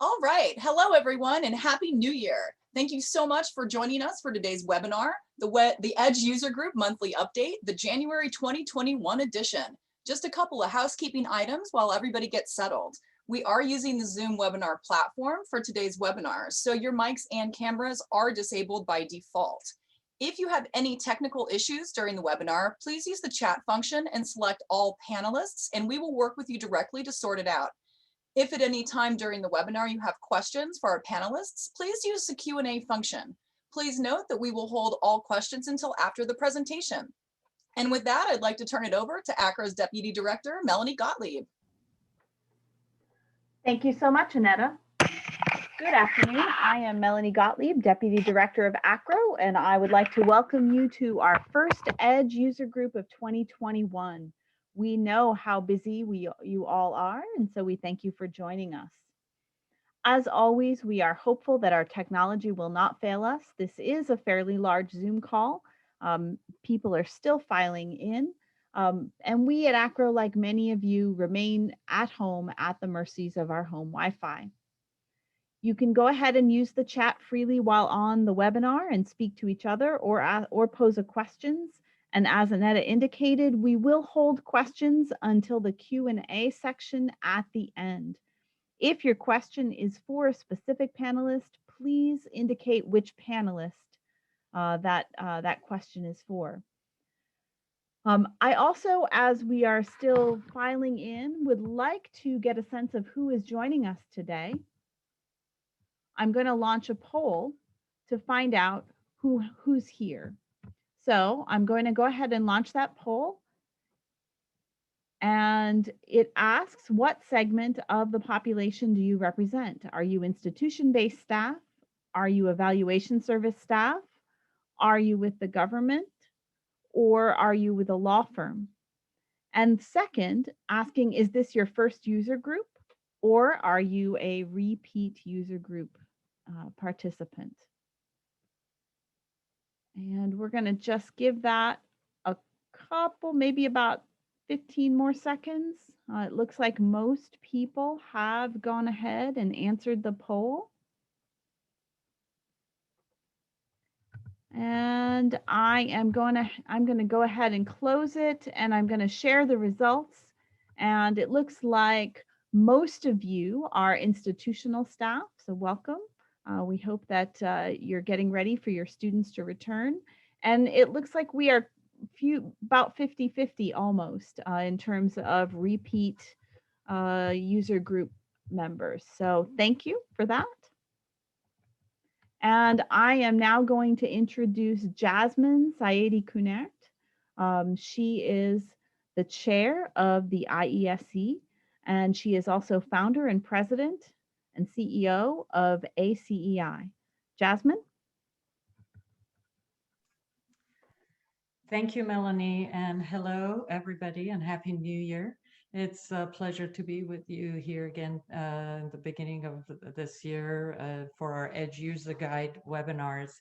All right. Hello, everyone, and Happy New Year. Thank you so much for joining us for today's webinar, the EDGE User Group Monthly Update, the January 2021 edition. Just a couple of housekeeping items while everybody gets settled. We are using the Zoom webinar platform for today's webinar, so your mics and cameras are disabled by default. If you have any technical issues during the webinar, please use the chat function and select all panelists, and we will work with you directly to sort it out. If at any time during the webinar you have questions for our panelists, please use the Q&A function. Please note that we will hold all questions until after the presentation. And with that, I'd like to turn it over to ACRA's Deputy Director, Melanie Gottlieb. Thank you so much, Annetta. Good afternoon. I am Melanie Gottlieb, Deputy Director of ACRO, and I would like to welcome you to our first EDGE User Group of 2021. We know how busy you all are, and so we thank you for joining us. As always, we are hopeful that our technology will not fail us. This is a fairly large Zoom call. People are still filing in, and we at ACRO, like many of you, remain at home at the mercies of our home Wi-Fi. You can go ahead and use the chat freely while on the webinar and speak to each other or pose questions. And as Annetta indicated, we will hold questions until the Q&A section at the end. If your question is for a specific panelist, please indicate which panelist that question is for. I also, as we are still filing in, would like to get a sense of who is joining us today. I'm going to launch a poll to find out who's here. So I'm going to go ahead and launch that poll. And it asks, what segment of the population do you represent? Are you institution-based staff? Are you evaluation service staff? Are you with the government? Or are you with a law firm? And second, asking, is this your first user group? Or are you a repeat user group participant? And we're going to just give that a couple, maybe about 15 more seconds. It looks like most people have gone ahead and answered the poll. And I'm going to go ahead and close it, and I'm going to share the results. And it looks like most of you are institutional staff, so welcome. We hope that you're getting ready for your students to return. And it looks like we are about 50-50 almost in terms of repeat user group members. So thank you for that. And I am now going to introduce Jasmine Saidi Kunert. She is the chair of the IESC, and she is also founder and president and CEO of ACEI. Jasmine? Thank you, Melanie, and hello, everybody, and Happy New Year. It's a pleasure to be with you here again in the beginning of this year for our EDGE User Guide webinars.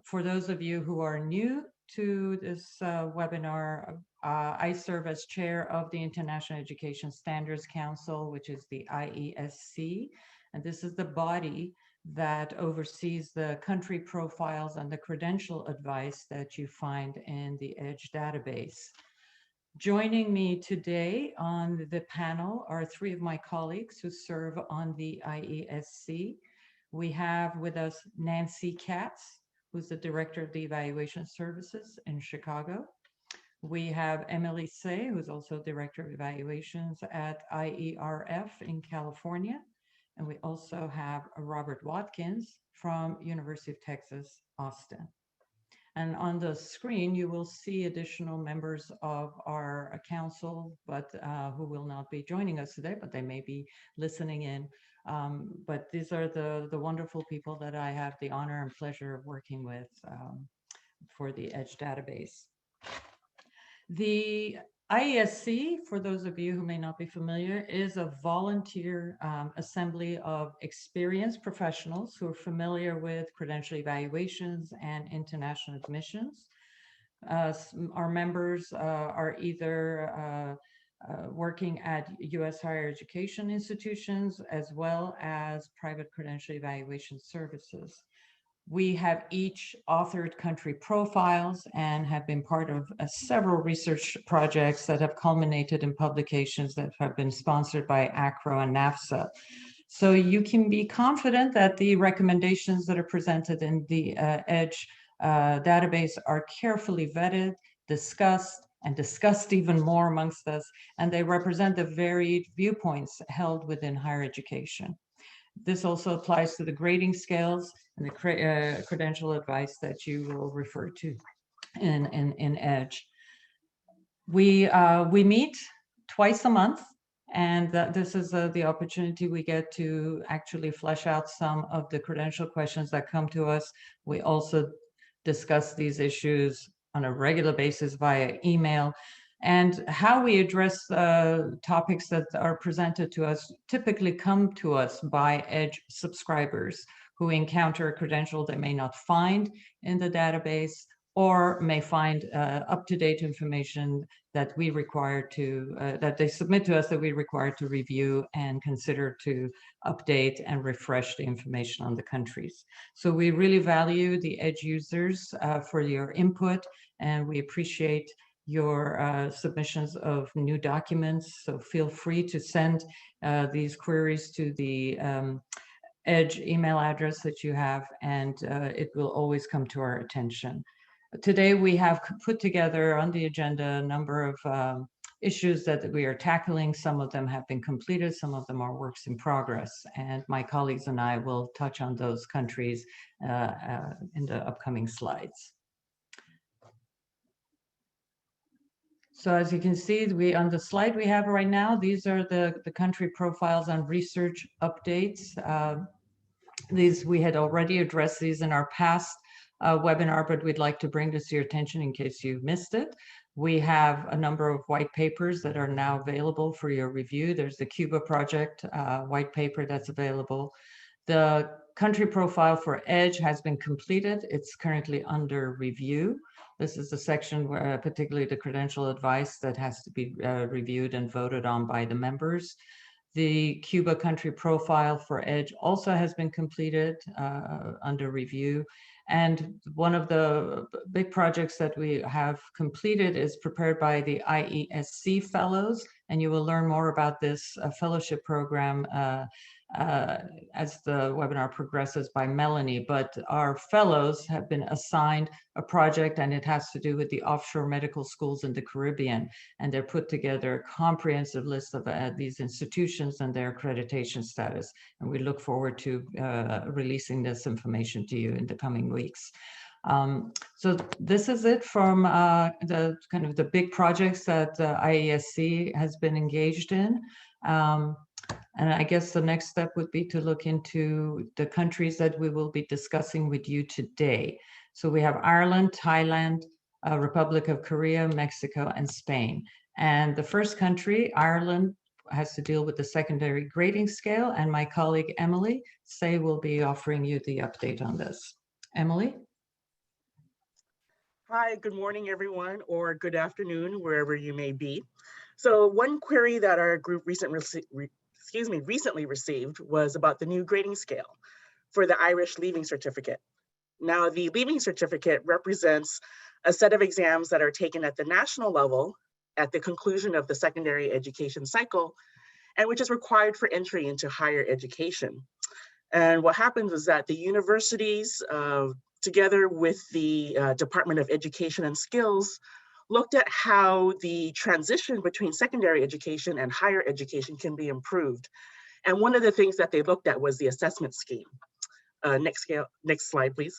For those of you who are new to this webinar, I serve as chair of the International Education Standards Council, which is the IESC, and this is the body that oversees the country profiles and the credential advice that you find in the EDGE database. Joining me today on the panel are three of my colleagues who serve on the IESC. We have with us Nancy Katz, who's the Director of the Evaluation Services in Chicago. We have Emily Say, who's also Director of Evaluations at IERF in California. And we also have Robert Watkins from University of Texas, Austin. And on the screen, you will see additional members of our council, but who will not be joining us today, but they may be listening in. But these are the wonderful people that I have the honor and pleasure of working with for the EDGE database. The IESC, for those of you who may not be familiar, is a volunteer assembly of experienced professionals who are familiar with credential evaluations and international admissions. Our members are either working at U.S. higher education institutions, as well as private credential evaluation services. We have each authored country profiles and have been part of several research projects that have culminated in publications that have been sponsored by ACRO and NAFSA. So you can be confident that the recommendations that are presented in the EDGE database are carefully vetted, discussed, and discussed even more amongst us, and they represent the varied viewpoints held within higher education. This also applies to the grading scales and the credential advice that you will refer to in EDGE. We meet twice a month, and this is the opportunity we get to actually flesh out some of the credential questions that come to us. We also discuss these issues on a regular basis via email. And how we address topics that are presented to us typically come to us by EDGE subscribers who encounter a credential they may not find in the database, or may find up-to-date information that we require to, that they submit to us that we require to review and consider to update and refresh the information on the countries. So we really value the EDGE users for your input, and we appreciate your submissions of new documents. So feel free to send these queries to the EDGE email address that you have, and it will always come to our attention. Today, we have put together on the agenda a number of issues that we are tackling. Some of them have been completed, some of them are works in progress, and my colleagues and I will touch on those countries in the upcoming slides. So as you can see, on the slide we have right now, these are the country profiles on research updates. These, we had already addressed these in our past webinar, but we'd like to bring this to your attention in case you missed it. We have a number of white papers that are now available for your review. There's the Cuba project white paper that's available. The country profile for EDGE has been completed. It's currently under review. This is the section where particularly the credential advice that has to be reviewed and voted on by the members. The Cuba country profile for EDGE also has been completed under review. And one of the big projects that we have completed is prepared by the IESC fellows. And you will learn more about this fellowship program as the webinar progresses by Melanie. But our fellows have been assigned a project, and it has to do with the offshore medical schools in the Caribbean. And they're put together a comprehensive list of these institutions and their accreditation status. And we look forward to releasing this information to you in the coming weeks. So this is it from the kind of the big projects that IESC has been engaged in. And I guess the next step would be to look into the countries that we will be discussing with you today. So we have Ireland, Thailand, Republic of Korea, Mexico, and Spain. And the first country, Ireland, has to deal with the secondary grading scale. And my colleague, Emily Say, will be offering you the update on this. Emily? Hi, good morning, everyone, or good afternoon, wherever you may be. So one query that our group recently received was about the new grading scale for the Irish Leaving Certificate. Now, the Leaving Certificate represents a set of exams that are taken at the national level at the conclusion of the secondary education cycle, and which is required for entry into higher education. And what happens is that the universities, together with the Department of Education and Skills, looked at how the transition between secondary education and higher education can be improved. And one of the things that they looked at was the assessment scheme. Next slide, please.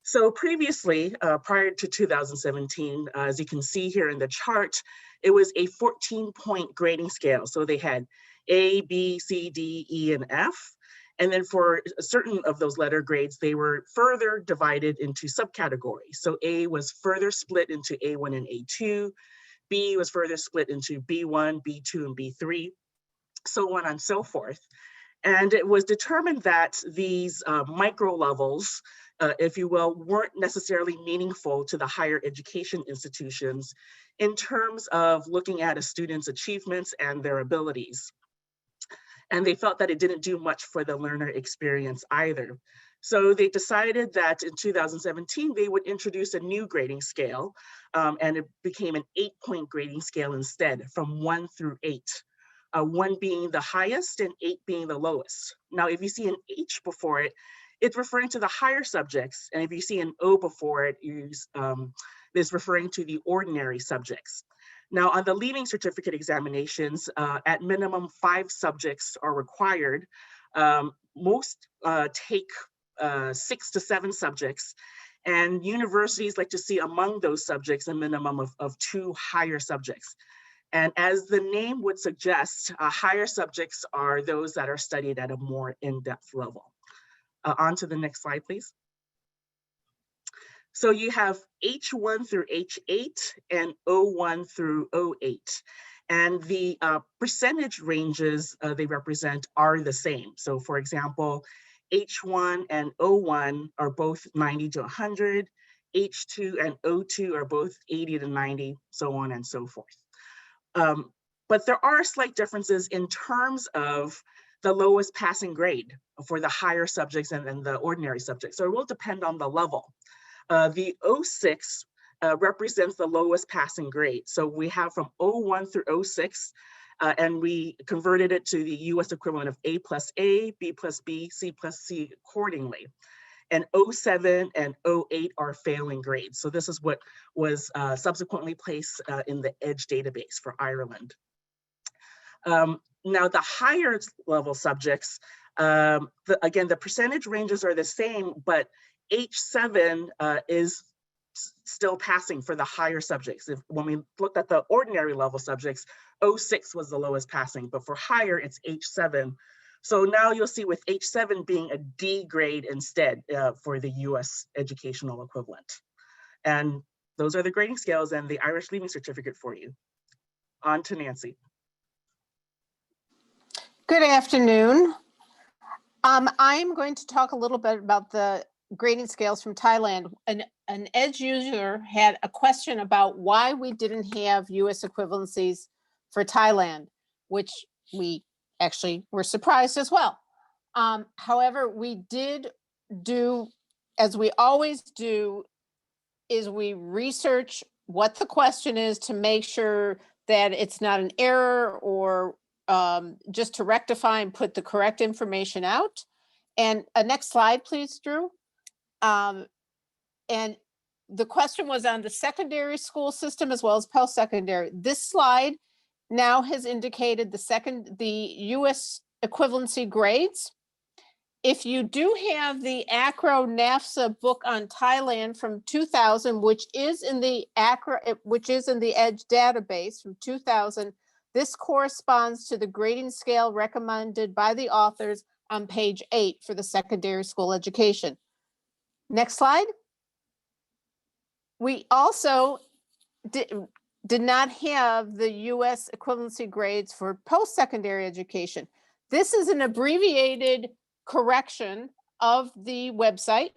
So previously, prior to 2017, as you can see here in the chart, it was a 14-point grading scale. So they had A, B, C, D, E, and F. And then for certain of those letter grades, they were further divided into subcategories. So A was further split into A1 and A2. B was further split into B1, B2, and B3, so on and so forth. And it was determined that these micro levels, if you will, weren't necessarily meaningful to the higher education institutions in terms of looking at a student's achievements and their abilities. And they felt that it didn't do much for the learner experience either. So they decided that in 2017, they would introduce a new grading scale, and it became an 8-point grading scale instead, from 1 through 8. 1 being the highest and 8 being the lowest. Now, if you see an H before it, it's referring to the higher subjects. And if you see an O before it, it's referring to the ordinary subjects. Now, on the leaving certificate examinations, at minimum 5 subjects are required. Most take 6 to 7 subjects, and universities like to see among those subjects a minimum of 2 higher subjects. And as the name would suggest, higher subjects are those that are studied at a more in-depth level. On to the next slide, please. So you have H1 through H8 and O1 through O8. And the percentage ranges they represent are the same. So for example, H1 and O1 are both 90 to 100. H2 and O2 are both 80 to 90, so on and so forth. But there are slight differences in terms of the lowest passing grade for the higher subjects and the ordinary subjects. So it will depend on the level. The O6 represents the lowest passing grade. So we have from O1 through O6, and we converted it to the US equivalent of A plus A, B plus B, C plus C accordingly. And O7 and O8 are failing grades. So this is what was subsequently placed in the EDGE database for Ireland. Now the higher level subjects, again, the percentage ranges are the same, but H7 is still passing for the higher subjects. When we looked at the ordinary level subjects, O6 was the lowest passing, but for higher, it's H7. So now you'll see with H7 being a D grade instead for the US educational equivalent. And those are the grading scales and the Irish Leaving Certificate for you. On to Nancy. Good afternoon. I'm going to talk a little bit about the grading scales from Thailand. An EDGE user had a question about why we didn't have US equivalencies for Thailand, which we actually were surprised as well. However, we did do, as we always do, is we research what the question is to make sure that it's not an error or just to rectify and put the correct information out. And next slide, please, Drew. And the question was on the secondary school system as well as post-secondary. This slide now has indicated the US equivalency grades. If you do have the ACRO NAFSA book on Thailand from 2000, which is in the EDGE database from 2000, this corresponds to the grading scale recommended by the authors on page 8 for the secondary school education. Next slide. We also did not have the US equivalency grades for post-secondary education. This is an abbreviated correction of the website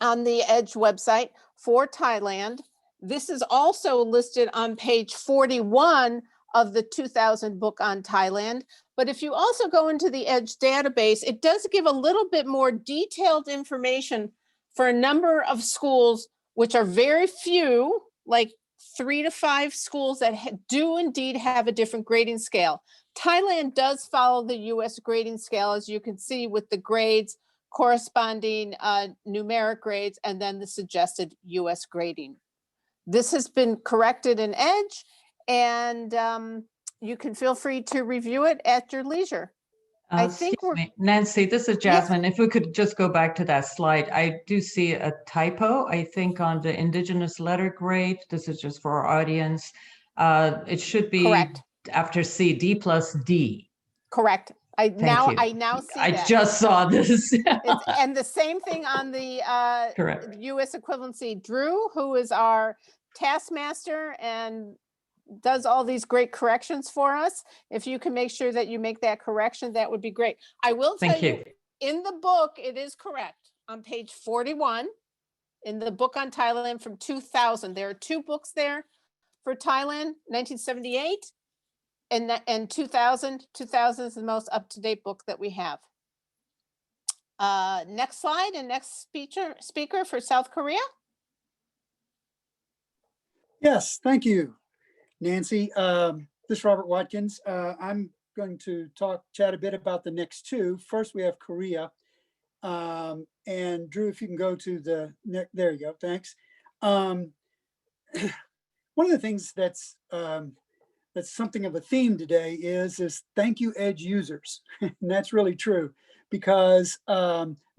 on the EDGE website for Thailand. This is also listed on page 41 of the 2000 book on Thailand. But if you also go into the EDGE database, it does give a little bit more detailed information for a number of schools, which are very few, like 3 to 5 schools that do indeed have a different grading scale. Thailand does follow the US grading scale, as you can see, with the grades corresponding numeric grades and then the suggested US grading. This has been corrected in EDGE, and you can feel free to review it at your leisure. I think Nancy, this is Jasmine. Yes. If we could just go back to that slide, I do see a typo, I think, on the Indigenous letter grade. This is just for our audience. It should be correct. After C, D plus D. Correct. I now see I that. just saw this. And the same thing on the US equivalency. Drew, who is our taskmaster and does all these great corrections for us. If you can make sure that you make that correction, that would be great. I will tell Thank you, you. in the book, it is correct. On page 41, in the book on Thailand from 2000, there are 2 books there for Thailand, 1978 and 2000. 2000 is the most up-to-date book that we have. Next slide and next speaker for South Korea. Yes, thank you, Nancy. This is Robert Watkins. I'm going to chat a bit about the next 2. First, we have Korea. And Drew, if you can go to the next, there you go, thanks. One of the things that's something of a theme today is thank you, EDGE users. And that's really true, because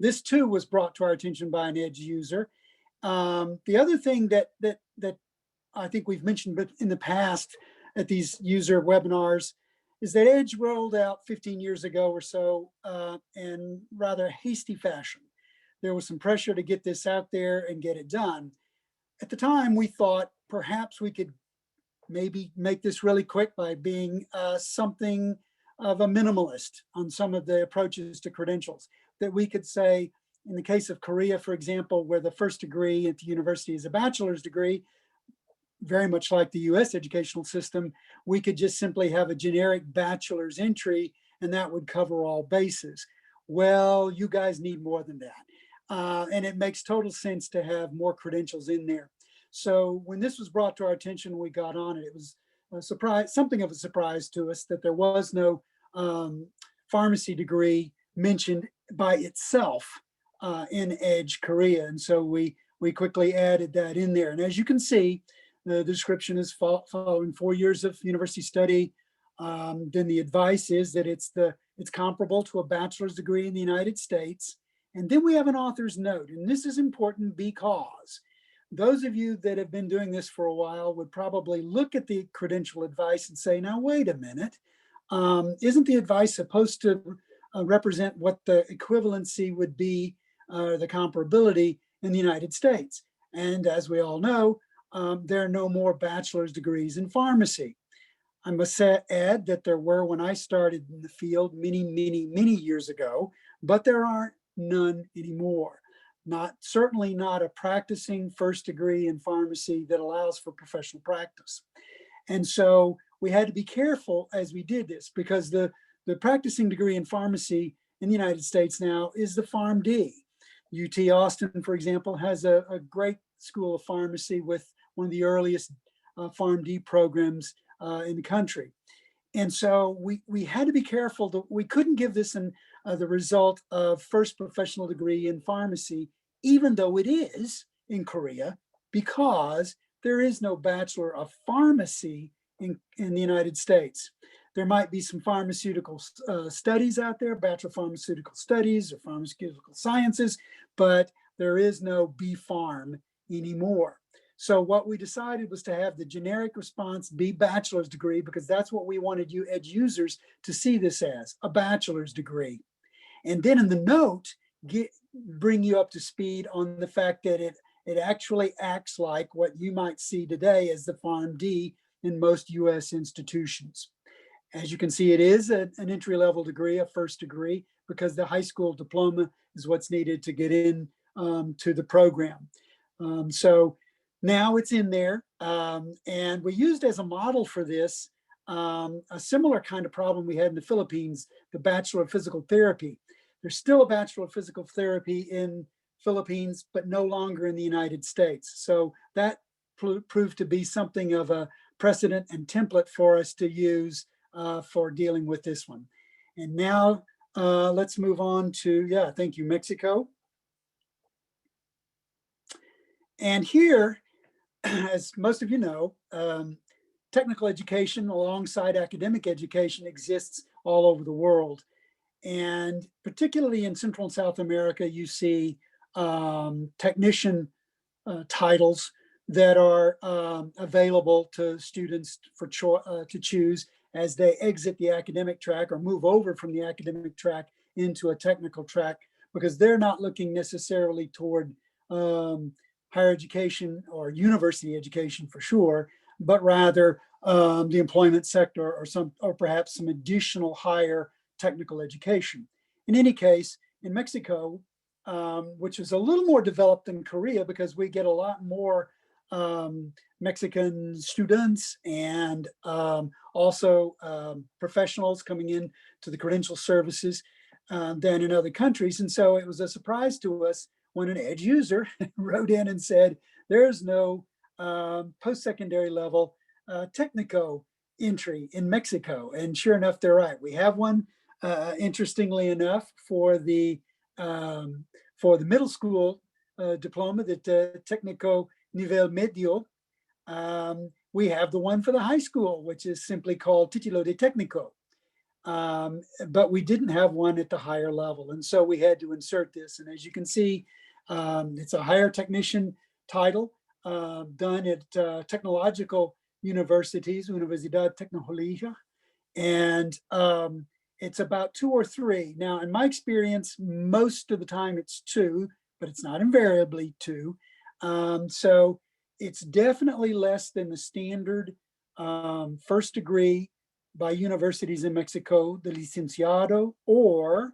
this too was brought to our attention by an EDGE user. The other thing that I think we've mentioned in the past at these user webinars is that EDGE rolled out 15 years ago or so in rather hasty fashion. There was some pressure to get this out there and get it done. At the time, we thought perhaps we could maybe make this really quick by being something of a minimalist on some of the approaches to credentials. That we could say, in the case of Korea, for example, where the first degree at the university is a bachelor's degree, very much like the US educational system, we could just simply have a generic bachelor's entry and that would cover all bases. Well, you guys need more than that. And it makes total sense to have more credentials in there. So when this was brought to our attention, we got on it. It was a surprise, something of a surprise to us that there was no pharmacy degree mentioned by itself in EDGE Korea. And so we quickly added that in there. And as you can see, the description is following 4 years of university study. Then the advice is that it's comparable to a bachelor's degree in the United States. And then we have an author's note. And this is important because those of you that have been doing this for a while would probably look at the credential advice and say, now, wait a minute. Isn't the advice supposed to represent what the equivalency would be, the comparability in the United States? And as we all know, there are no more bachelor's degrees in pharmacy. I must add that there were when I started in the field many years ago, but there aren't none anymore. Certainly not a practicing first degree in pharmacy that allows for professional practice. And so we had to be careful as we did this, because the practicing degree in pharmacy in the United States now is the PharmD. UT Austin, for example, has a great school of pharmacy with one of the earliest PharmD programs in the country. And so we had to be careful that we couldn't give this the result of first professional degree in pharmacy, even though it is in Korea, because there is no Bachelor of Pharmacy in the United States. There might be some pharmaceutical studies out there, Bachelor of Pharmaceutical Studies or Pharmaceutical Sciences, but there is no B-Pharm anymore. So what we decided was to have the generic response be bachelor's degree, because that's what we wanted you EDGE users to see this as, a bachelor's degree. And then in the note, bring you up to speed on the fact that it actually acts like what you might see today as the PharmD in most US institutions. As you can see, it is an entry-level degree, a first degree, because the high school diploma is what's needed to get in to the program. So now it's in there, and we used as a model for this a similar kind of problem we had in the Philippines, the Bachelor of Physical Therapy. There's still a Bachelor of Physical Therapy in Philippines, but no longer in the United States. So that proved to be something of a precedent and template for us to use for dealing with this one. And now let's move on to, thank you, Mexico. And here, as most of you know, technical education alongside academic education exists all over the world. And particularly in Central and South America, you see technician titles that are available to students to choose as they exit the academic track or move over from the academic track into a technical track, because they're not looking necessarily toward higher education or university education for sure, but rather the employment sector or perhaps some additional higher technical education. In any case, in Mexico, which is a little more developed than Korea because we get a lot more Mexican students and also professionals coming in to the credential services than in other countries. And so it was a surprise to us when an edge user wrote in and said, there's no post-secondary level Técnico entry in Mexico. And sure enough, they're right. We have one, interestingly enough, for the middle school diploma, the Técnico Nivel Medio. We have the one for the high school, which is simply called Título de Técnico. But we didn't have one at the higher level. And so we had to insert this. And as you can see, it's a higher technician title done at technological universities, Universidad Tecnológica. And it's about 2 or 3. Now, in my experience, most of the time it's 2, but it's not invariably 2. So it's definitely less than the standard first degree by universities in Mexico, the licenciado, or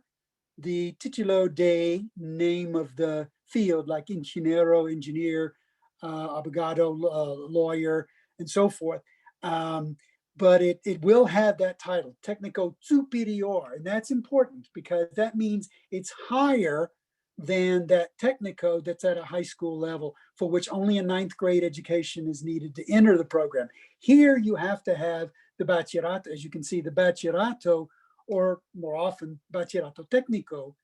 the Título de, name of the field, like ingeniero, engineer, abogado, lawyer, and so forth. But it will have that title, Técnico Superior, and that's important because that means it's higher than that Técnico that's at a high school level, for which only a 9th grade education is needed to enter the program. Here you have to have the Bachillerato, as you can see, the Bachillerato, or more often Bachillerato Técnico,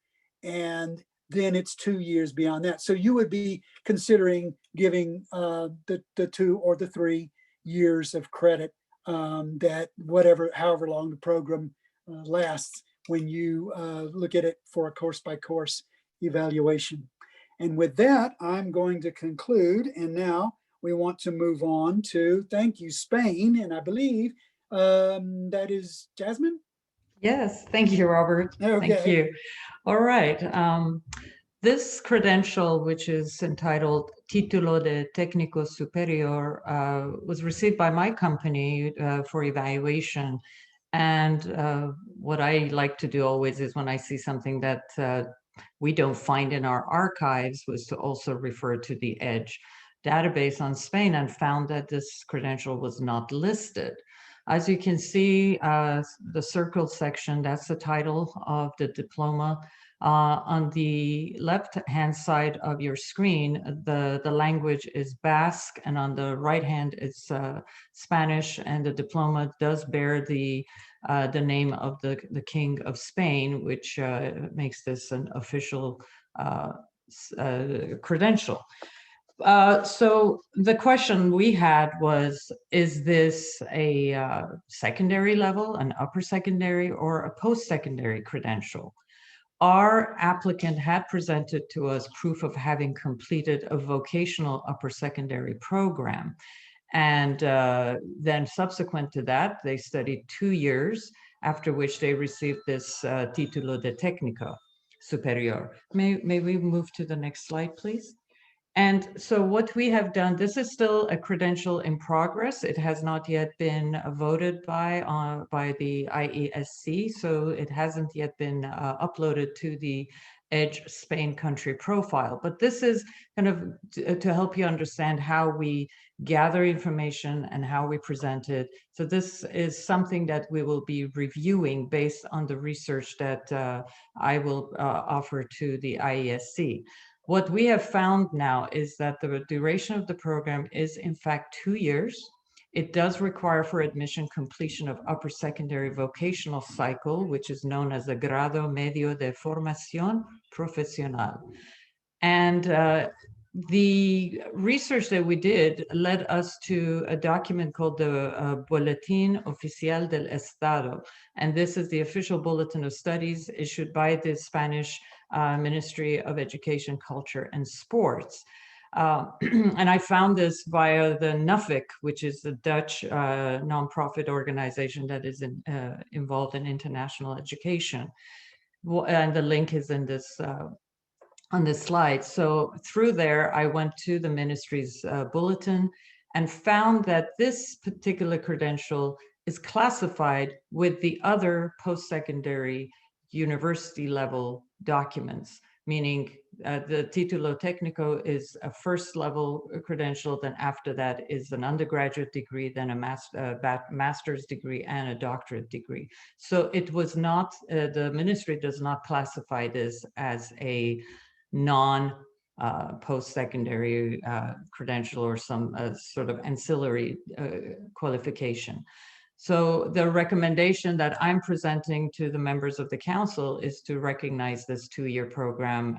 and then it's 2 years beyond that. So you would be considering giving the 2 or the 3 years of credit that however long the program lasts when you look at it for a course by course evaluation. And with that, I'm going to conclude. And now we want to move on to, thank you, Spain. And I believe that is Jasmine. Yes, thank you, Robert. Okay. Thank you. All right. This credential, which is entitled Título de Técnico Superior, was received by my company for evaluation. And what I like to do always is when I see something that we don't find in our archives, was to also refer to the EDGE database on Spain, and found that this credential was not listed. As you can see, the circle section, that's the title of the diploma. On the left-hand side of your screen, the language is Basque, and on the right hand, it's Spanish, and the diploma does bear the name of the King of Spain, which makes this an official credential. So the question we had was, is this a secondary level, an upper secondary, or a post-secondary credential? Our applicant had presented to us proof of having completed a vocational upper secondary program. And then subsequent to that, they studied 2 years, after which they received this Título de Técnico Superior. May we move to the next slide, please? And so what we have done, this is still a credential in progress. It has not yet been voted by the IESC, so it hasn't yet been uploaded to the EDGE Spain country profile. But this is kind of to help you understand how we gather information and how we present it. So this is something that we will be reviewing based on the research that I will offer to the IESC. What we have found now is that the duration of the program is in fact 2 years. It does require for admission completion of upper secondary vocational cycle, which is known as the Grado Medio de Formación Profesional. And the research that we did led us to a document called the Boletín Oficial del Estado. And this is the official bulletin of studies issued by the Spanish Ministry of Education, Culture, and Sports. And I found this via the NUFIC, which is the Dutch nonprofit organization that is involved in international education. And the link is in this on this slide. So through there, I went to the ministry's bulletin, and found that this particular credential is classified with the other post-secondary university level documents, meaning the Título Técnico is a first level credential, then after that is an undergraduate degree, then a master's degree and a doctorate degree. So it was not, the ministry does not classify this as a non post-secondary credential or some sort of ancillary qualification. So the recommendation that I'm presenting to the members of the council is to recognize this 2-year program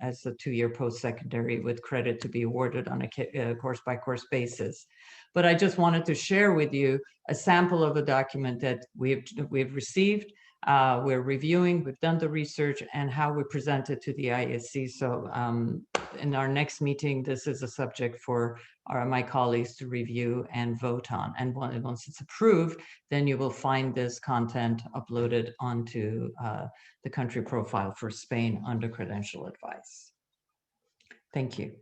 as a 2-year post-secondary with credit to be awarded on a course-by-course basis. But I just wanted to share with you a sample of a document that we've received. We're reviewing, we've done the research, and how we present it to the IESC. So in our next meeting, this is a subject for my colleagues to review and vote on. And once it's approved, then you will find this content uploaded onto the country profile for Spain under credential advice. Thank you.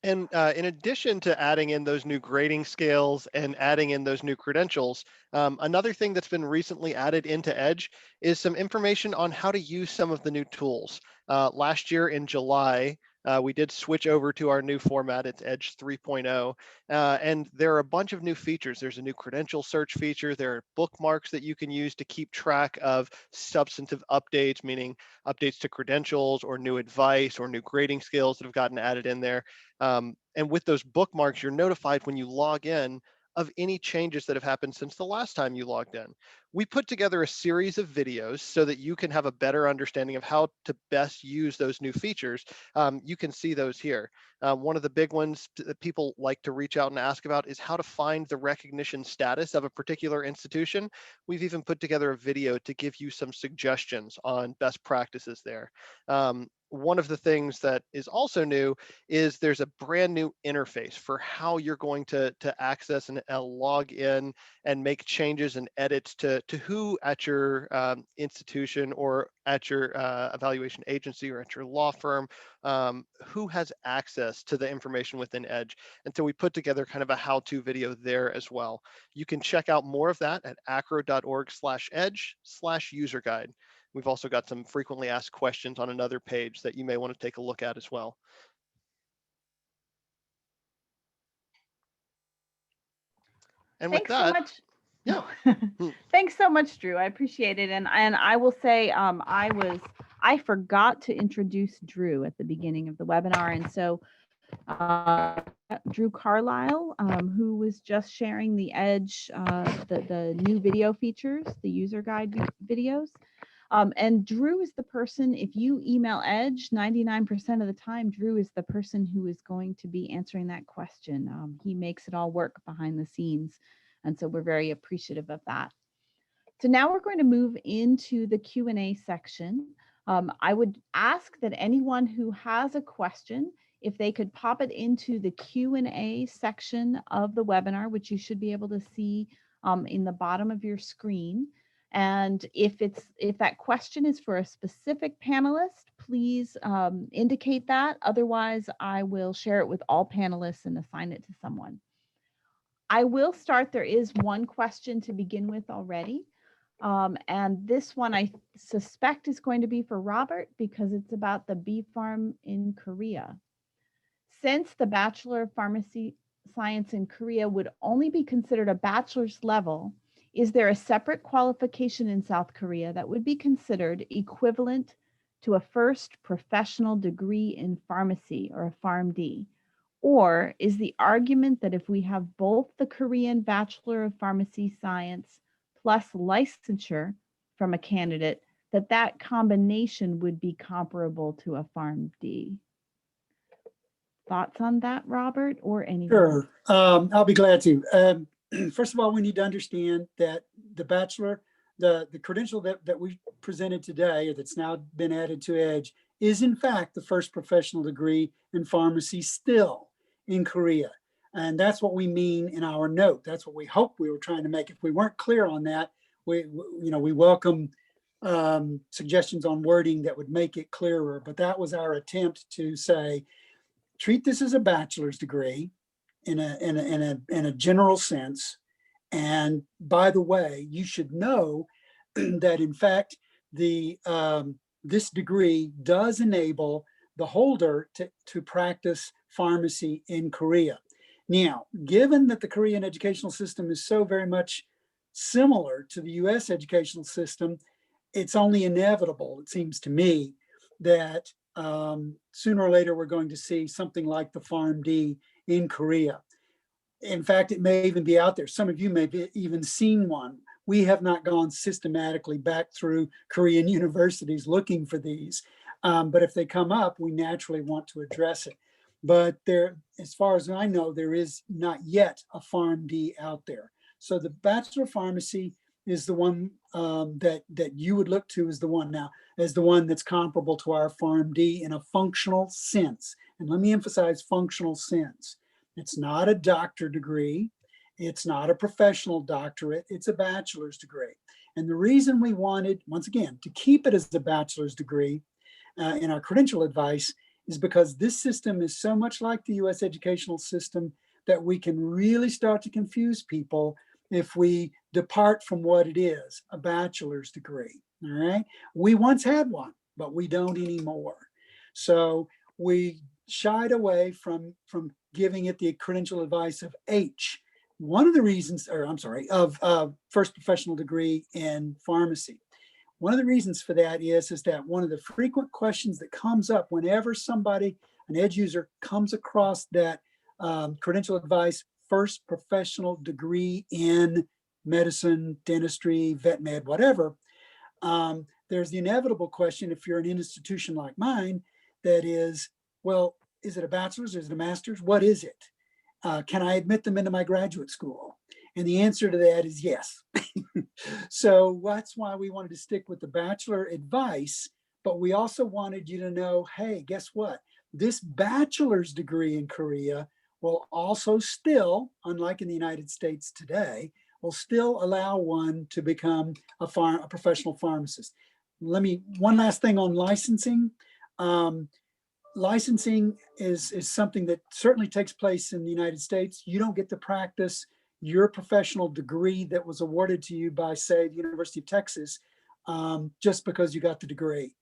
And in addition to adding in those new grading scales and adding in those new credentials, another thing that's been recently added into EDGE is some information on how to use some of the new tools. Last year in July, we did switch over to our new format. It's EDGE 3.0, and there are a bunch of new features. There's a new credential search feature. There are bookmarks that you can use to keep track of substantive updates, meaning updates to credentials or new advice or new grading skills that have gotten added in there. And with those bookmarks, you're notified when you log in of any changes that have happened since the last time you logged in. We put together a series of videos so that you can have a better understanding of how to best use those new features. You can see those here. One of the big ones that people like to reach out and ask about is how to find the recognition status of a particular institution. We've even put together a video to give you some suggestions on best practices there. One of the things that is also new is there's a brand new interface for how you're going to access and log in and make changes and edits to who at your institution or at your evaluation agency or at your law firm, who has access to the information within EDGE. And so we put together kind of a how-to video there as well. You can check out more of that at acro.org/edge/user guide. We've also got some frequently asked questions on another page that you may want to take a look at as well. And Thanks with that, so much. Yeah. Thanks so much, Drew. I appreciate it. And I will say I forgot to introduce Drew at the beginning of the webinar. And so Drew Carlisle, who was just sharing the EDGE, the new video features, the user guide videos. And Drew is the person, if you email EDGE, 99% of the time, Drew is the person who is going to be answering that question. He makes it all work behind the scenes. And so we're very appreciative of that. So now we're going to move into the Q&A section. I would ask that anyone who has a question, if they could pop it into the Q&A section of the webinar, which you should be able to see in the bottom of your screen. And if that question is for a specific panelist, please indicate that. Otherwise, I will share it with all panelists and assign it to someone. I will start. There is one question to begin with already. And this one I suspect is going to be for Robert because it's about the bee farm in Korea. Since the Bachelor of Pharmacy Science in Korea would only be considered a bachelor's level, is there a separate qualification in South Korea that would be considered equivalent to a first professional degree in pharmacy or a PharmD? Or is the argument that if we have both the Korean Bachelor of Pharmacy Science plus licensure from a candidate, that combination would be comparable to a PharmD? Thoughts on that, Robert, or anyone? Sure, I'll be glad to. First of all, we need to understand that the bachelor, the credential that we presented today, or that's now been added to EDGE, is in fact the first professional degree in pharmacy still in Korea. And that's what we mean in our note. That's what we hope we were trying to make. If we weren't clear on that, we welcome suggestions on wording that would make it clearer. But that was our attempt to say, treat this as a bachelor's degree in a general sense. And by the way, you should know that in fact, this degree does enable the holder to practice pharmacy in Korea. Now, given that the Korean educational system is so very much similar to the US educational system, it's only inevitable, it seems to me, that sooner or later we're going to see something like the PharmD in Korea. In fact, it may even be out there. Some of you may have even seen one. We have not gone systematically back through Korean universities looking for these. But if they come up, we naturally want to address it. But there, as far as I know, there is not yet a PharmD out there. So the Bachelor of Pharmacy is the one that you would look to as the one now, as the one that's comparable to our PharmD in a functional sense. And let me emphasize functional sense. It's not a doctor degree. It's not a professional doctorate. It's a bachelor's degree. And the reason we wanted, once again, to keep it as a bachelor's degree in our credential advice is because this system is so much like the US educational system that we can really start to confuse people if we depart from what it is, a bachelor's degree, all right? We once had one, but we don't anymore. So we shied away from giving it the credential advice of H. One of the reasons, or I'm sorry, of first professional degree in pharmacy. One of the reasons for that is that one of the frequent questions that comes up whenever somebody, an ed user, comes across that credential advice, first professional degree in medicine, dentistry, vet med, whatever, there's the inevitable question, if you're an institution like mine, that is, well, is it a bachelor's? Is it a master's? What is it? Can I admit them into my graduate school? And the answer to that is yes. So that's why we wanted to stick with the bachelor advice, but we also wanted you to know, hey, guess what? This bachelor's degree in Korea will also still, unlike in the United States today, will still allow one to become a professional pharmacist. One last thing on licensing. Licensing is something that certainly takes place in the United States. You don't get to practice your professional degree that was awarded to you by, say, the University of Texas, just because you got the degree.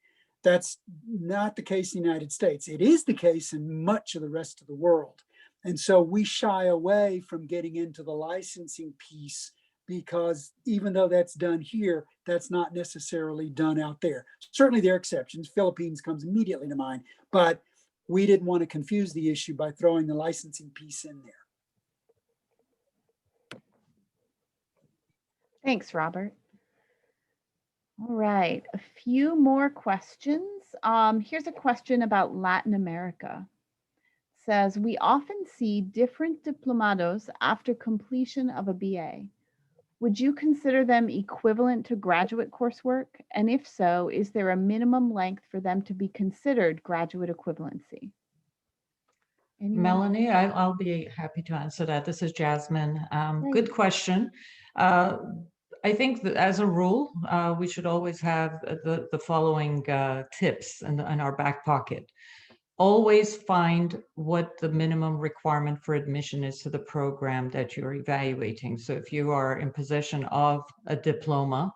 That's not the case in the United States. It is the case in much of the rest of the world. And so we shy away from getting into the licensing piece because even though that's done here, that's not necessarily done out there. Certainly there are exceptions. Philippines comes immediately to mind, but we didn't want to confuse the issue by throwing the licensing piece in there. Thanks, Robert. All right, a few more questions. Here's a question about Latin America. It says, we often see different diplomados after completion of a BA. Would you consider them equivalent to graduate coursework? And if so, is there a minimum length for them to be considered graduate equivalency? Anyone? Melanie, I'll be happy to answer that. This is Jasmine. Good question. I think that as a rule, we should always have the following tips in our back pocket. Always find what the minimum requirement for admission is to the program that you're evaluating. So if you are in possession of a diploma,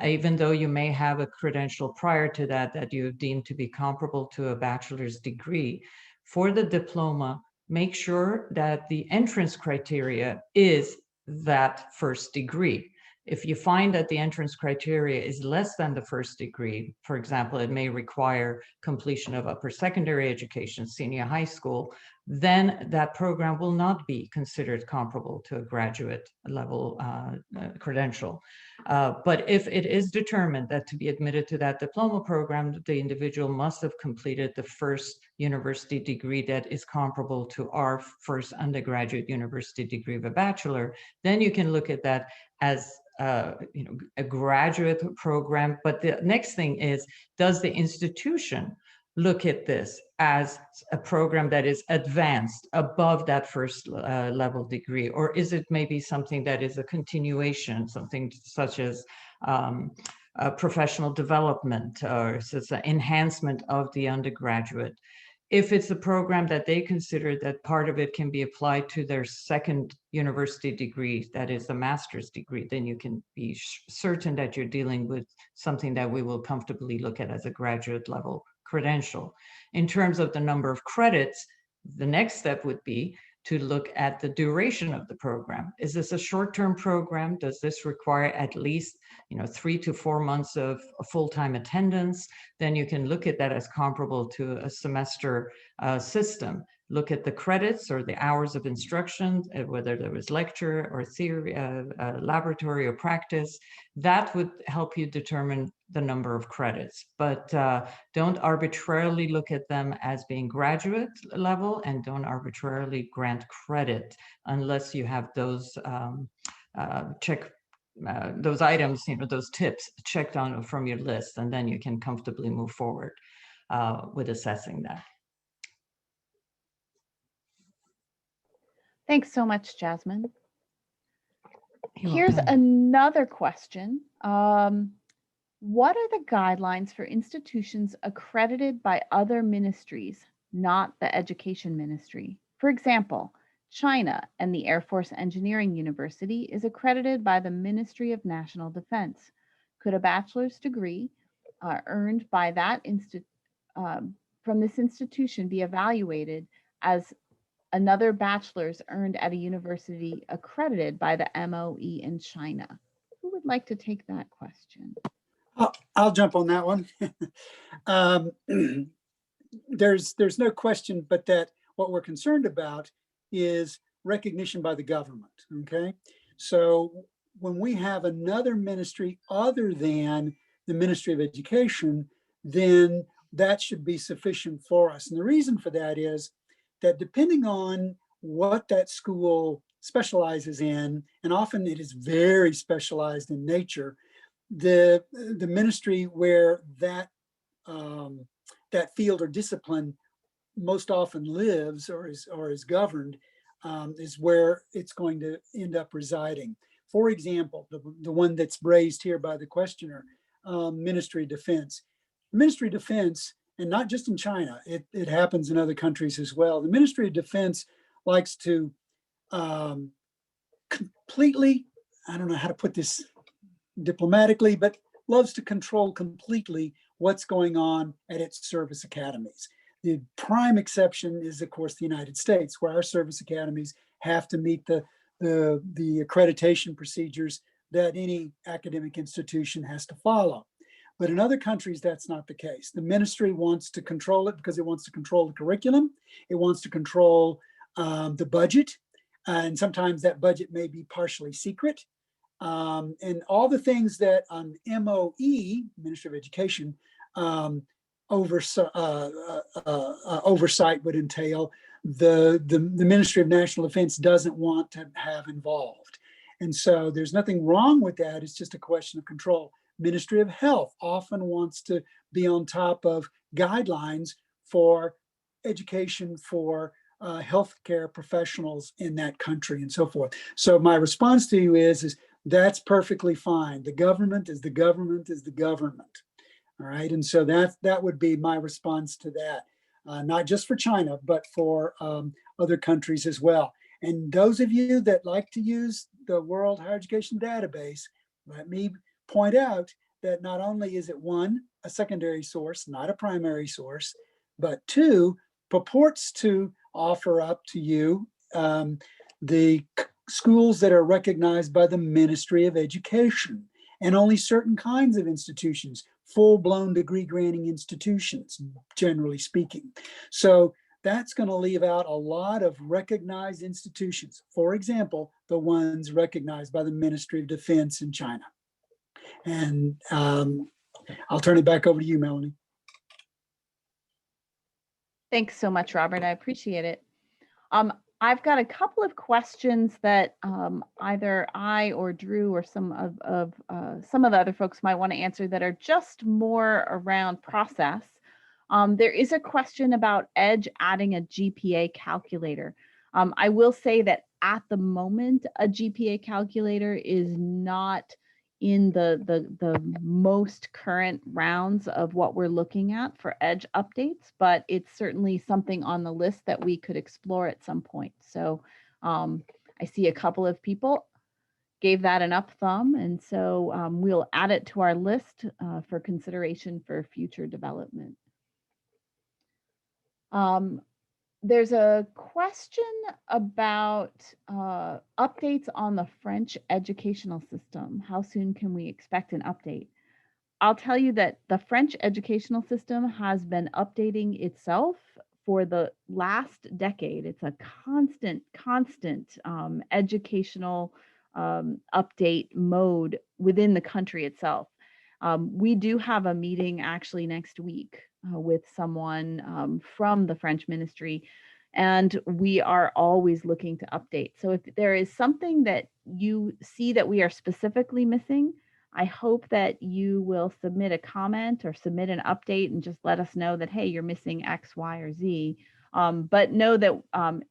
even though you may have a credential prior to that you deemed to be comparable to a bachelor's degree, for the diploma, make sure that the entrance criteria is that first degree. If you find that the entrance criteria is less than the first degree, for example, it may require completion of upper secondary education, senior high school, then that program will not be considered comparable to a graduate level credential. But if it is determined that to be admitted to that diploma program, the individual must have completed the first university degree that is comparable to our first undergraduate university degree of a bachelor, then you can look at that as a graduate program. But the next thing is, does the institution look at this as a program that is advanced above that first level degree? Or is it maybe something that is a continuation, something such as professional development or an enhancement of the undergraduate? If it's a program that they consider that part of it can be applied to their second university degree, that is a master's degree, then you can be certain that you're dealing with something that we will comfortably look at as a graduate level credential. In terms of the number of credits, the next step would be to look at the duration of the program. Is this a short-term program? Does this require at least 3 to 4 months of full-time attendance? Then you can look at that as comparable to a semester system. Look at the credits or the hours of instruction, whether there was lecture or theory, laboratory or practice. That would help you determine the number of credits. But don't arbitrarily look at them as being graduate level, and don't arbitrarily grant credit unless you have those those items, those tips checked on from your list, and then you can comfortably move forward with assessing that. Thanks so much, Jasmine. You're Here's welcome. another question. What are the guidelines for institutions accredited by other ministries, not the education ministry? For example, China and the Air Force Engineering University is accredited by the Ministry of National Defense. Could a bachelor's degree earned by that from this institution be evaluated as another bachelor's earned at a university accredited by the MOE in China? Who would like to take that question? I'll jump on that one. There's no question but that what we're concerned about is recognition by the government, okay? So when we have another ministry other than the Ministry of Education, then that should be sufficient for us. And the reason for that is that depending on what that school specializes in, and often it is very specialized in nature, the ministry where that that field or discipline most often lives or is governed is where it's going to end up residing. For example, the one that's raised here by the questioner, Ministry of Defense. Ministry of Defense, and not just in China, it happens in other countries as well. The Ministry of Defense likes to completely, I don't know how to put this diplomatically, but loves to control completely what's going on at its service academies. The prime exception is, of course, the United States, where our service academies have to meet the accreditation procedures that any academic institution has to follow. But in other countries, that's not the case. The ministry wants to control it because it wants to control the curriculum. It wants to control the budget. And sometimes that budget may be partially secret. And all the things that MOE, Ministry of Education, oversight would entail, the Ministry of National Defense doesn't want to have involved. And so there's nothing wrong with that. It's just a question of control. Ministry of Health often wants to be on top of guidelines for education for healthcare professionals in that country and so forth. So my response to you is that's perfectly fine. The government is the government is the government. All right. And so that would be my response to that, not just for China, but for other countries as well. And those of you that like to use the World Higher Education Database, let me point out that not only is it one, a secondary source, not a primary source, but two, purports to offer up to you the schools that are recognized by the Ministry of Education, and only certain kinds of institutions, full-blown degree-granting institutions, generally speaking. So that's going to leave out a lot of recognized institutions. For example, the ones recognized by the Ministry of Defense in China. And I'll turn it back over to you, Melanie. Thanks so much, Robert. I appreciate it. I've got a couple of questions that either I or Drew or some of the other folks might want to answer that are just more around process. There is a question about EDGE adding a GPA calculator. I will say that at the moment, a GPA calculator is not in the most current rounds of what we're looking at for EDGE updates, but it's certainly something on the list that we could explore at some point. So I see a couple of people gave that an up thumb, and so we'll add it to our list for consideration for future development. There's a question about updates on the French educational system. How soon can we expect an update? I'll tell you that the French educational system has been updating itself for the last decade. It's a constant educational update mode within the country itself. We do have a meeting actually next week with someone from the French ministry, and we are always looking to update. So if there is something that you see that we are specifically missing, I hope that you will submit a comment or submit an update and just let us know that, hey, you're missing X, Y, or Z. But know that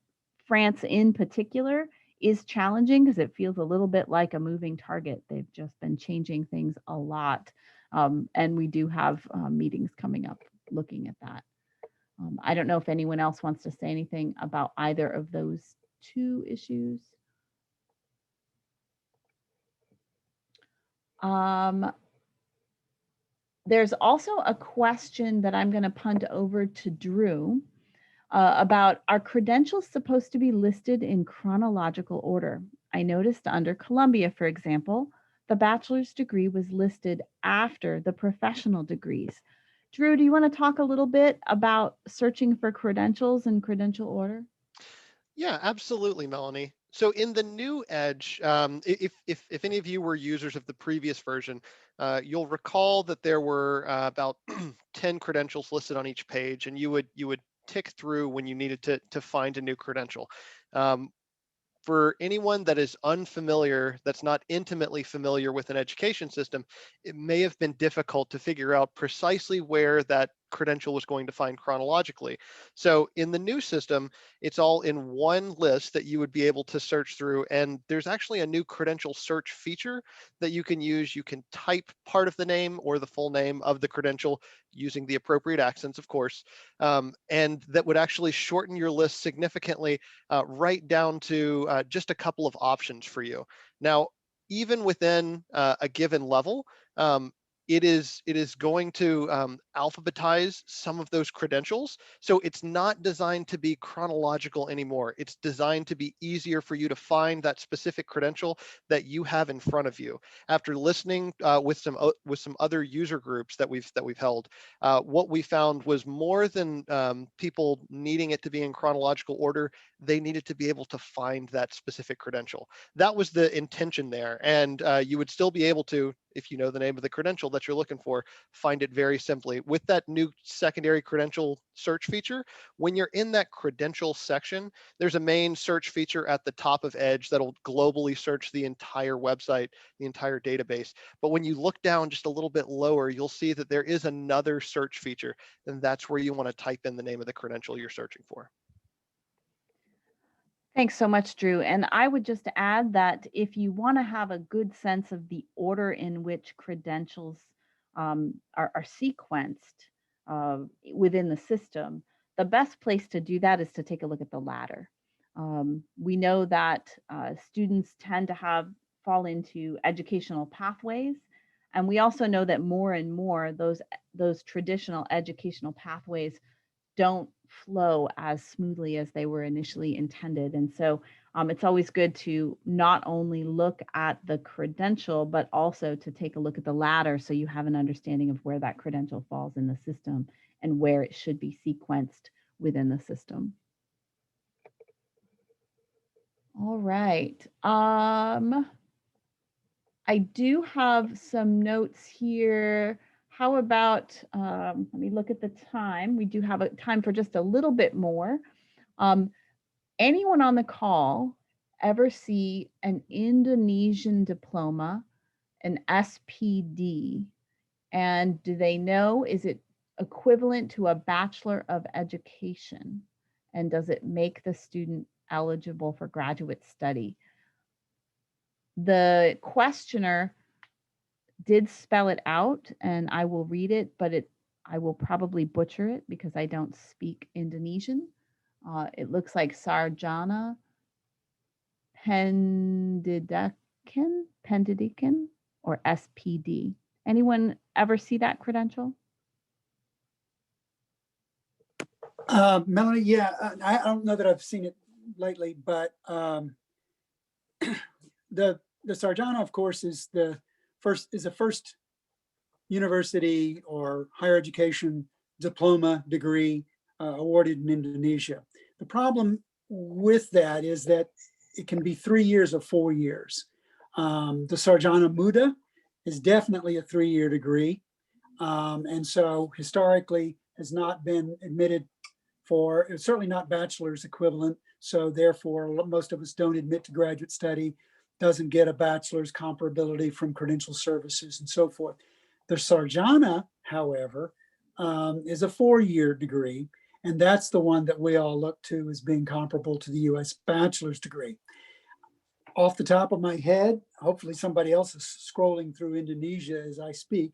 France in particular is challenging because it feels a little bit like a moving target. They've just been changing things a lot. And we do have meetings coming up looking at that. I don't know if anyone else wants to say anything about either of those two issues. There's also a question that I'm going to punt over to Drew about, are credentials supposed to be listed in chronological order? I noticed under Columbia, for example, the bachelor's degree was listed after the professional degrees. Drew, do you want to talk a little bit about searching for credentials in credential order? Yeah, absolutely, Melanie. So in the new Edge, if any of you were users of the previous version, you'll recall that there were about 10 credentials listed on each page, and you would tick through when you needed to find a new credential. For anyone that is unfamiliar, that's not intimately familiar with an education system, it may have been difficult to figure out precisely where that credential was going to find chronologically. So in the new system, it's all in one list that you would be able to search through. And there's actually a new credential search feature that you can use. You can type part of the name or the full name of the credential using the appropriate accents, of course, and that would actually shorten your list significantly, right down to just a couple of options for you. Now, even within a given level, it is going to alphabetize some of those credentials. So it's not designed to be chronological anymore. It's designed to be easier for you to find that specific credential that you have in front of you. After listening with some other user groups that we've held, what we found was more than people needing it to be in chronological order, they needed to be able to find that specific credential. That was the intention there, and you would still be able to, if you know the name of the credential that you're looking for, find it very simply. With that new secondary credential search feature, when you're in that credential section, there's a main search feature at the top of Edge that'll globally search the entire website, the entire database. But when you look down just a little bit lower, you'll see that there is another search feature, and that's where you want to type in the name of the credential you're searching for. Thanks so much, Drew. And I would just add that if you want to have a good sense of the order in which credentials are sequenced within the system, the best place to do that is to take a look at the ladder. We know that students tend to fall into educational pathways. And we also know that more and more those traditional educational pathways don't flow as smoothly as they were initially intended. And so it's always good to not only look at the credential, but also to take a look at the ladder so you have an understanding of where that credential falls in the system and where it should be sequenced within the system. All right. I do have some notes here. How about, let me look at the time. We do have a time for just a little bit more. Anyone on the call ever see an Indonesian diploma, an SPD? And do they know, is it equivalent to a Bachelor of Education? And does it make the student eligible for graduate study? The questioner did spell it out, and I will read it, but I will probably butcher it because I don't speak Indonesian. It looks like Sarjana Pendidikan, or SPD. Anyone ever see that credential? Melanie, yeah, I don't know that I've seen it lately, but the Sarjana, of course, is the first university or higher education diploma degree awarded in Indonesia. The problem with that is that it can be 3 years or 4 years. The Sarjana Muda is definitely a 3-year degree, and so historically has not been admitted for, it's certainly not bachelor's equivalent. So therefore, most of us don't admit to graduate study, doesn't get a bachelor's comparability from credential services and so forth. The Sarjana, however, is a 4-year degree, and that's the one that we all look to as being comparable to the US bachelor's degree. Off the top of my head, hopefully somebody else is scrolling through Indonesia as I speak,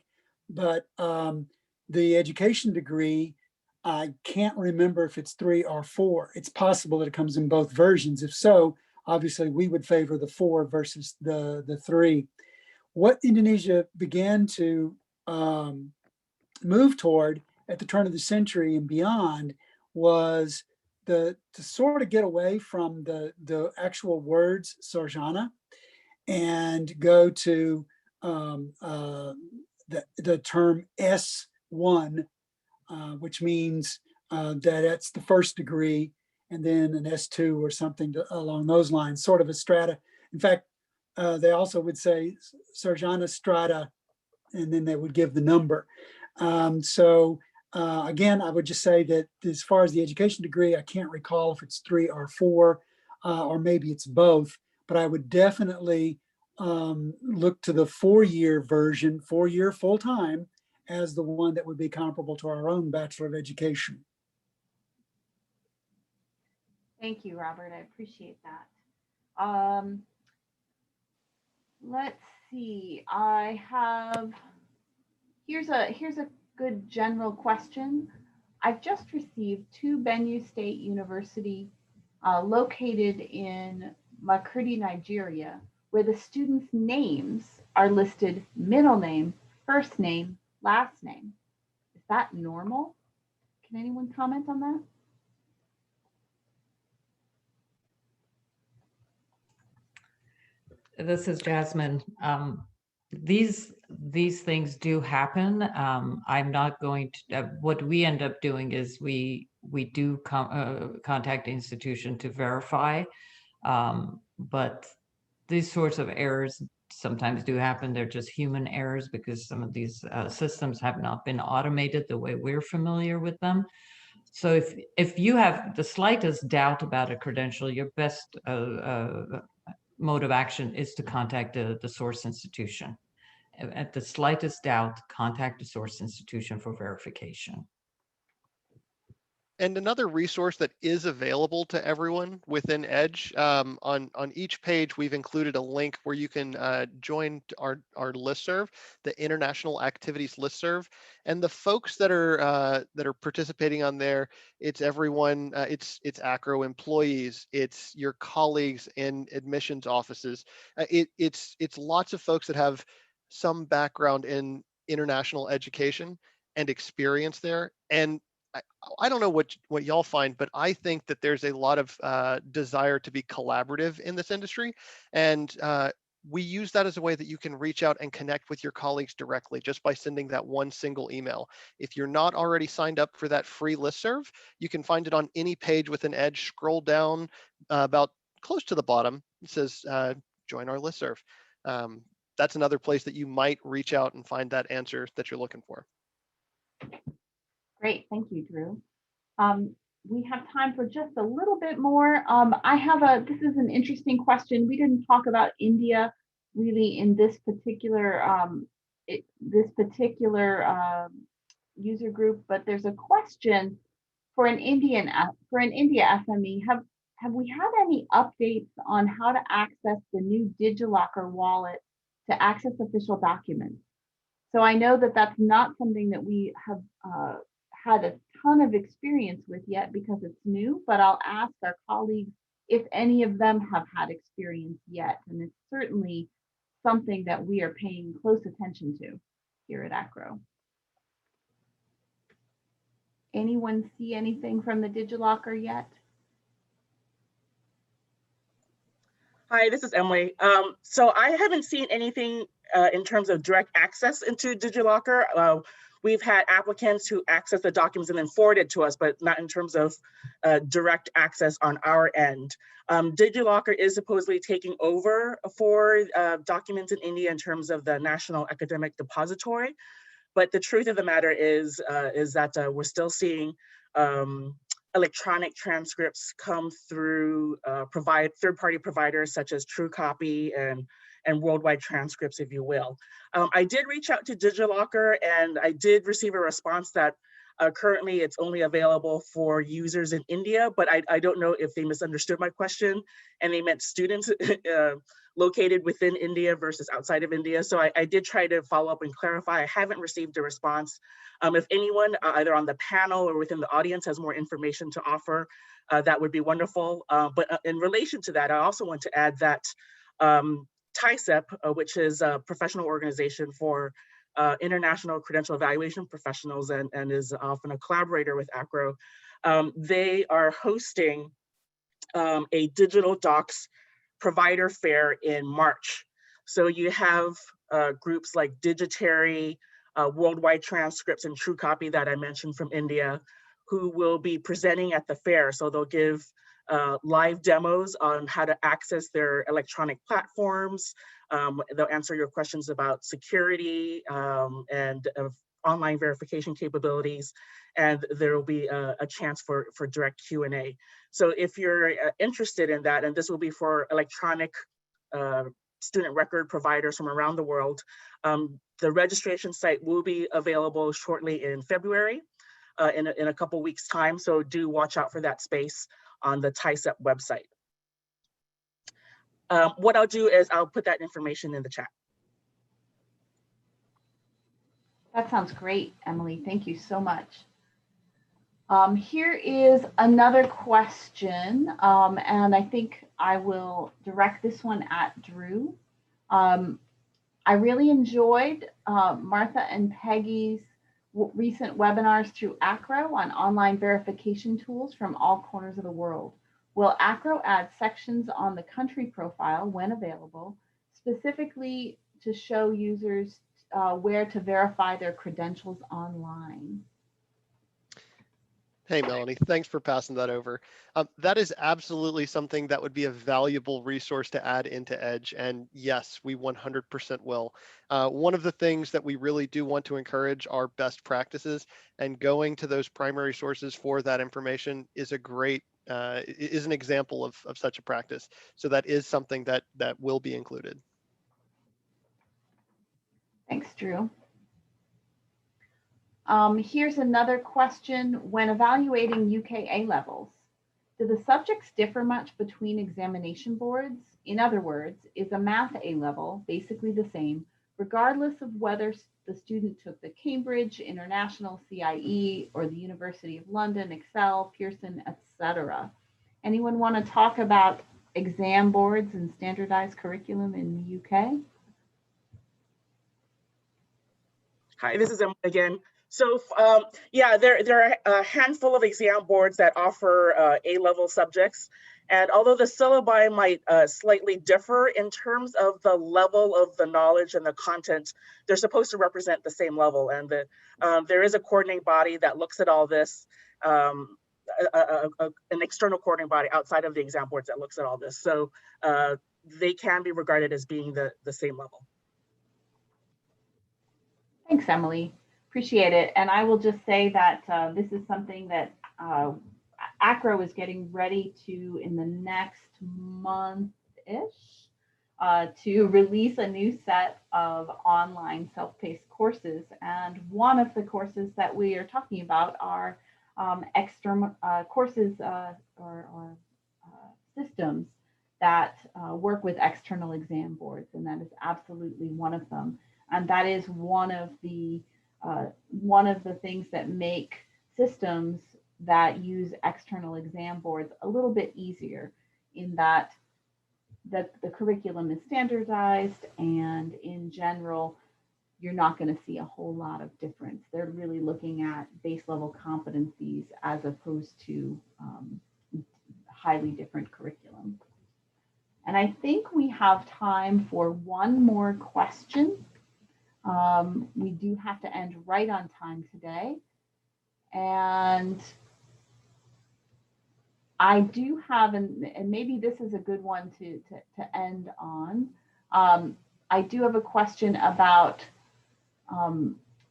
but the education degree, I can't remember if it's 3 or 4. It's possible that it comes in both versions. If so, obviously we would favor the 4 versus the 3. What Indonesia began to move toward at the turn of the century and beyond was to sort of get away from the actual words sarjana and go to the term S1, which means that it's the first degree, and then an S2 or something along those lines, sort of a strata. In fact, they also would say Sarjana strata, and then they would give the number. Again, I would just say that as far as the education degree, I can't recall if it's 3 or 4, or maybe it's both, but I would definitely look to the 4-year version, 4-year full-time, as the one that would be comparable to our own Bachelor of Education. Thank you, Robert. I appreciate that. Let's see. Here's a good general question. I've just received 2 Benue State University located in Makurdi, Nigeria, where the students' names are listed middle name, first name, last name. Is that normal? Can anyone comment on that? This is Jasmine. These things do happen. I'm not going to. What we end up doing is we do contact the institution to verify, but these sorts of errors sometimes do happen. They're just human errors because some of these systems have not been automated the way we're familiar with them. So if you have the slightest doubt about a credential, your best mode of action is to contact the source institution. At the slightest doubt, contact the source institution for verification. And another resource that is available to everyone within EDGE, on each page, we've included a link where you can join our listserv, the International Activities Listserv. And the folks that are participating on there, it's everyone, it's ACRO employees, it's your colleagues in admissions offices. It's lots of folks that have some background in international education and experience there. And I don't know what y'all find, but I think that there's a lot of desire to be collaborative in this industry. And we use that as a way that you can reach out and connect with your colleagues directly just by sending that one single email. If you're not already signed up for that free listserv, you can find it on any page within EDGE. Scroll down about close to the bottom. It says, join our listserv. That's another place that you might reach out and find that answer that you're looking for. Great, thank you, Drew. We have time for just a little bit more. This is an interesting question. We didn't talk about India really in this particular user group, but there's a question for an India SME. Have we had any updates on how to access the new DigiLocker wallet to access official documents? So I know that that's not something that we have had a ton of experience with yet because it's new, but I'll ask our colleagues if any of them have had experience yet. And it's certainly something that we are paying close attention to here at ACRO. Anyone see anything from the DigiLocker yet? Hi, this is Emily. So I haven't seen anything in terms of direct access into DigiLocker. We've had applicants who access the documents and then forward it to us, but not in terms of direct access on our end. DigiLocker is supposedly taking over for documents in India in terms of the National Academic Depository. But the truth of the matter is that we're still seeing electronic transcripts come through third-party providers such as TrueCopy and Worldwide Transcripts, if you will. I did reach out to DigiLocker and I did receive a response that currently it's only available for users in India, but I don't know if they misunderstood my question and they meant students located within India versus outside of India. So I did try to follow up and clarify. I haven't received a response. If anyone either on the panel or within the audience has more information to offer, that would be wonderful. But in relation to that, I also want to add that THAILAND, which is a professional organization for international credential evaluation professionals and is often a collaborator with ACRO, they are hosting a digital docs provider fair in March. So you have groups like Digitary, Worldwide Transcripts, and TrueCopy that I mentioned from India, who will be presenting at the fair. So they'll give live demos on how to access their electronic platforms. They'll answer your questions about security and online verification capabilities, and there will be a chance for direct Q&A. So if you're interested in that, and this will be for electronic student record providers from around the world, the registration site will be available shortly in February, in a couple weeks time. So do watch out for that space on the THAILAND website. What I'll do is I'll put that information in the chat. That sounds great, Emily. Thank you so much. Here is another question, and I think I will direct this one at Drew. I really enjoyed Martha and Peggy's recent webinars through ACRO on online verification tools from all corners of the world. Will ACRO add sections on the country profile when available, specifically to show users where to verify their credentials online? Hey, Melanie, thanks for passing that over. That is absolutely something that would be a valuable resource to add into EDGE. And yes, we 100% will. One of the things that we really do want to encourage are best practices, and going to those primary sources for that information is a great, is an example of such a practice. So that is something that will be included. Thanks, Drew. Here's another question. When evaluating UK A levels, do the subjects differ much between examination boards? In other words, is a math A level basically the same, regardless of whether the student took the Cambridge International CIE or the University of London, Excel, Pearson, etc.? Anyone want to talk about exam boards and standardized curriculum in the UK? Hi, this is Emily again. So yeah, there are a handful of exam boards that offer A-level subjects. And although the syllabi might slightly differ in terms of the level of the knowledge and the content, they're supposed to represent the same level. And there is a coordinating body that looks at all this, an external coordinating body outside of the exam boards that looks at all this. So they can be regarded as being the same level. Thanks, Emily. Appreciate it. And I will just say that this is something that ACRO is getting ready to, in the next month-ish, to release a new set of online self-paced courses. And one of the courses that we are talking about are external courses or systems that work with external exam boards. And that is absolutely one of them. And that is one of the things that make systems that use external exam boards a little bit easier, in that the curriculum is standardized, and in general, you're not going to see a whole lot of difference. They're really looking at base level competencies as opposed to highly different curriculum. And I think we have time for one more question. We do have to end right on time today. And I do have, and maybe this is a good one to end on. I do have a question about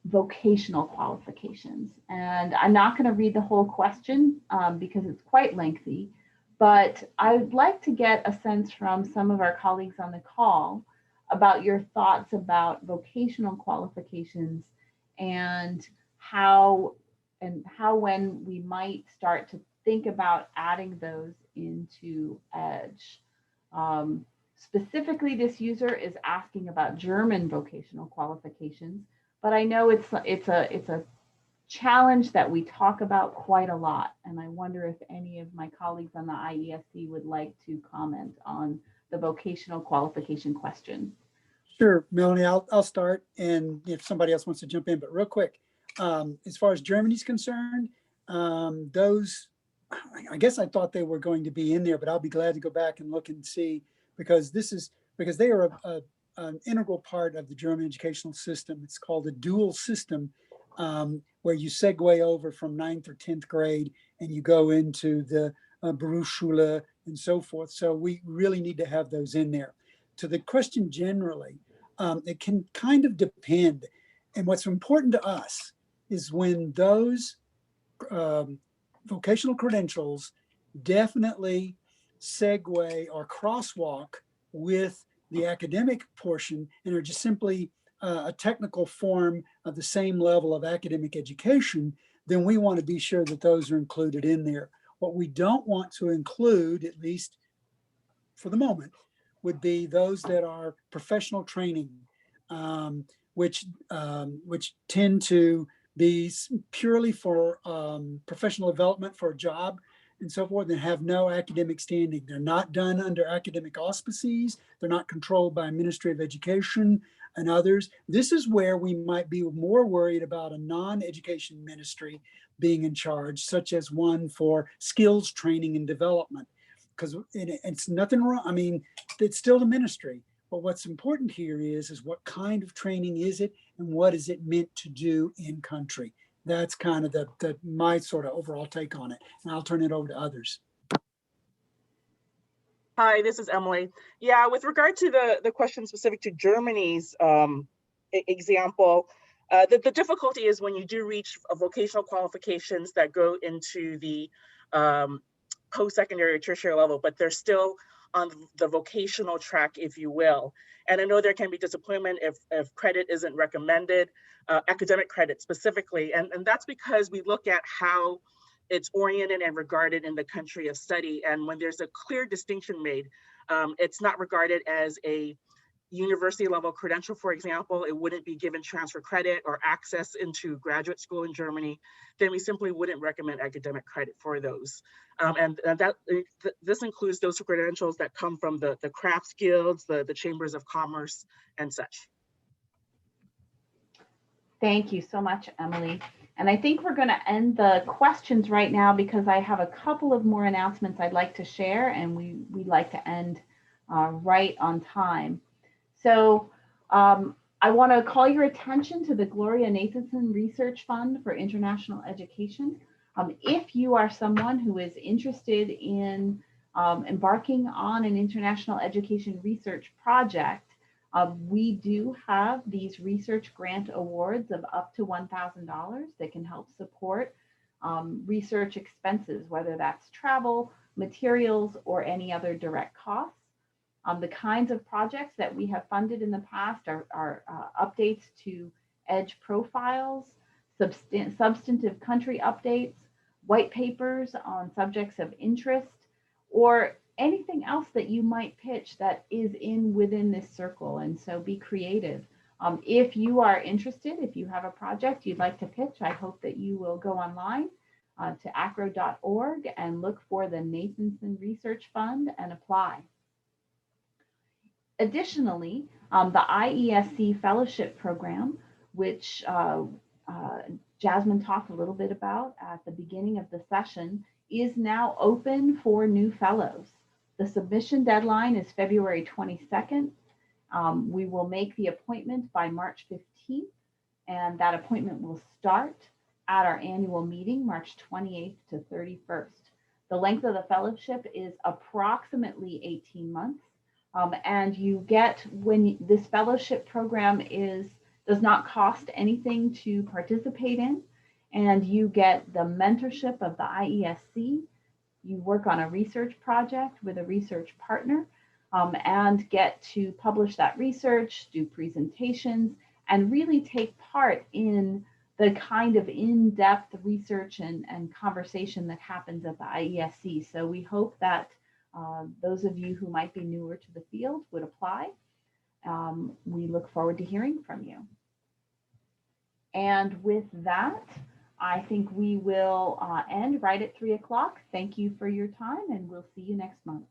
vocational qualifications. And I'm not going to read the whole question because it's quite lengthy, but I'd like to get a sense from some of our colleagues on the call about your thoughts about vocational qualifications and how when we might start to think about adding those into EDGE. Specifically, this user is asking about German vocational qualifications, but I know it's a challenge that we talk about quite a lot, and I wonder if any of my colleagues on the IESC would like to comment on the vocational qualification question. Sure, Melanie, I'll start, and if somebody else wants to jump in, but real quick, as far as Germany's concerned, those, I guess I thought they were going to be in there, but I'll be glad to go back and look and see, because they are an integral part of the German educational system. It's called a dual system, where you segue over from 9th or 10th grade and you go into the Berufsschule and so forth. So we really need to have those in there. To the question generally, it can kind of depend. And what's important to us is when those vocational credentials definitely segue or crosswalk with the academic portion and are just simply a technical form of the same level of academic education, then we want to be sure that those are included in there. What we don't want to include, at least for the moment, would be those that are professional training, which tend to be purely for professional development for a job and so forth, and have no academic standing. They're not done under academic auspices. They're not controlled by Ministry of Education and others. This is where we might be more worried about a non-education ministry being in charge, such as one for skills training and development, because it's nothing wrong. I mean, it's still the ministry. But what's important here is what kind of training is it, and what is it meant to do in country? That's kind of my sort of overall take on it. And I'll turn it over to others. Hi, this is Emily. Yeah, with regard to the question specific to Germany's example, the difficulty is when you do reach vocational qualifications that go into the post-secondary or tertiary level, but they're still on the vocational track, if you will. And I know there can be disappointment if credit isn't recommended, academic credit specifically. And that's because we look at how it's oriented and regarded in the country of study. And when there's a clear distinction made, it's not regarded as a university level credential, for example, it wouldn't be given transfer credit or access into graduate school in Germany, then we simply wouldn't recommend academic credit for those. This includes those credentials that come from the crafts guilds, the chambers of commerce and such. Thank you so much, Emily. And I think we're going to end the questions right now because I have a couple of more announcements I'd like to share, and we'd like to end right on time. So I want to call your attention to the Gloria Nathanson Research Fund for International Education. If you are someone who is interested in embarking on an international education research project, we do have these research grant awards of up to $1,000 that can help support research expenses, whether that's travel, materials, or any other direct costs. The kinds of projects that we have funded in the past are updates to EDGE profiles, substantive country updates, white papers on subjects of interest, or anything else that you might pitch that is within this circle. And so be creative. If you are interested, if you have a project you'd like to pitch, I hope that you will go online to acro.org and look for the Nathanson Research Fund and apply. Additionally, the IESC Fellowship Program, which Jasmine talked a little bit about at the beginning of the session, is now open for new fellows. The submission deadline is February 22nd. We will make the appointment by March 15th, and that appointment will start at our annual meeting, March 28th to 31st. The length of the fellowship is approximately 18 months. And you get, when this fellowship program does not cost anything to participate in, and you get the mentorship of the IESC. You work on a research project with a research partner and get to publish that research, do presentations, and really take part in the kind of in-depth research and conversation that happens at the IESC. So we hope that those of you who might be newer to the field would apply. We look forward to hearing from you. And with that, I think we will end right at 3 o'clock. Thank you for your time, and we'll see you next month.